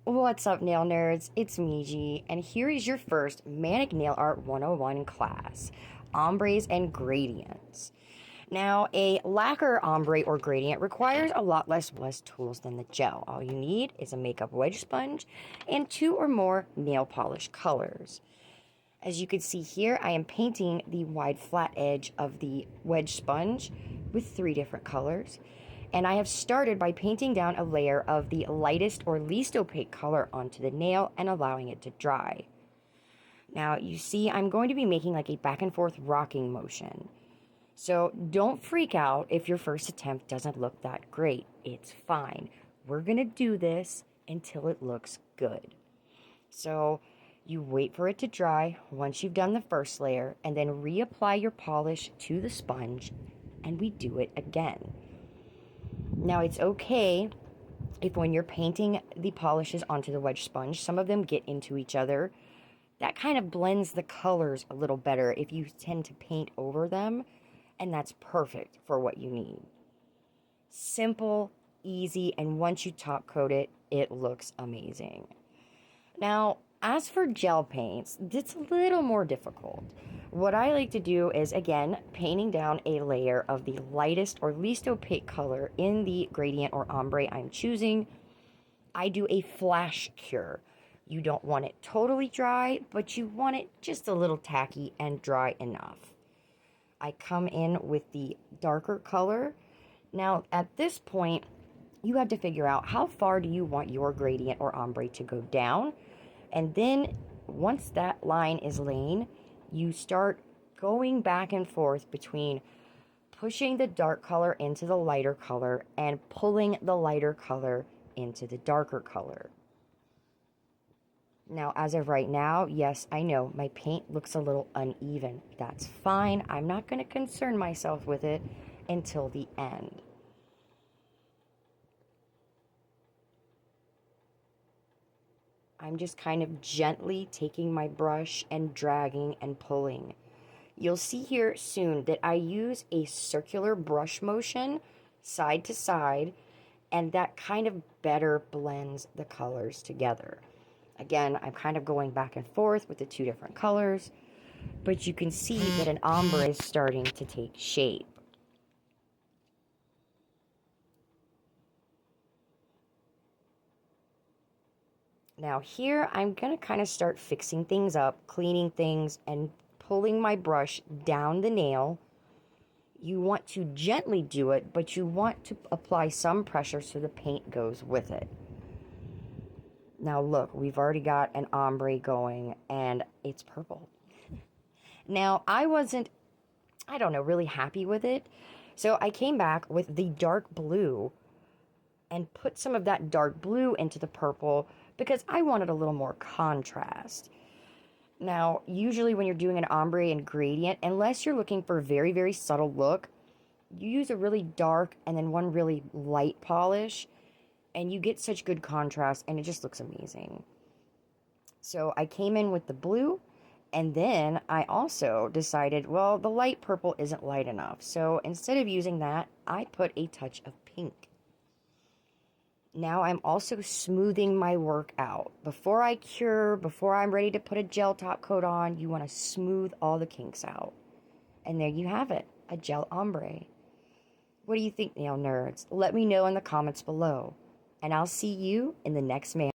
What's up, nail nerds? It's Miji, and here is your first Manic Nail Art 101 class, Ombres and Gradients. Now, a lacquer ombre or gradient requires a lot less tools than the gel. All you need is a makeup wedge sponge and 2 or more nail polish colors. As you can see here, I am painting the wide flat edge of the wedge sponge with 3 different colors. And I have started by painting down a layer of the lightest or least opaque color onto the nail and allowing it to dry. Now you see I'm going to be making like a back and forth rocking motion. So don't freak out if your first attempt doesn't look that great. It's fine. We're going to do this until it looks good. So you wait for it to dry once you've done the first layer and then reapply your polish to the sponge and we do it again. Now, it's okay if when you're painting the polishes onto the wedge sponge, some of them get into each other. That kind of blends the colors a little better if you tend to paint over them, and that's perfect for what you need. Simple, easy, and once you top coat it, it looks amazing. Now, as for gel paints, it's a little more difficult. What I like to do is, again, painting down a layer of the lightest or least opaque color in the gradient or ombre I'm choosing. I do a flash cure. You don't want it totally dry, but you want it just a little tacky and dry enough. I come in with the darker color. Now, at this point, you have to figure out how far do you want your gradient or ombre to go down. And then once that line is laid, you start going back and forth between pushing the dark color into the lighter color and pulling the lighter color into the darker color. Now, as of right now, yes, I know my paint looks a little uneven. That's fine. I'm not going to concern myself with it until the end. I'm just kind of gently taking my brush and dragging and pulling. You'll see here soon that I use a circular brush motion side to side, and that kind of better blends the colors together. Again, I'm kind of going back and forth with the 2 different colors, but you can see that an ombre is starting to take shape. Now here, I'm going to kind of start fixing things up, cleaning things, and pulling my brush down the nail. You want to gently do it, but you want to apply some pressure so the paint goes with it. Now look, we've already got an ombre going, and it's purple. Now, I wasn't, really happy with it, so I came back with the dark blue and put some of that dark blue into the purple because I wanted a little more contrast. Now, usually when you're doing an ombre and gradient, unless you're looking for a very, very subtle look, you use a really dark and then one really light polish, and you get such good contrast, and it just looks amazing. So I came in with the blue, and then I also decided, well, the light purple isn't light enough. So instead of using that, I put a touch of pink. Now I'm also smoothing my work out. Before I cure, before I'm ready to put a gel top coat on, you want to smooth all the kinks out. And there you have it, a gel ombre. What do you think, nail nerds? Let me know in the comments below. And I'll see you in the next man.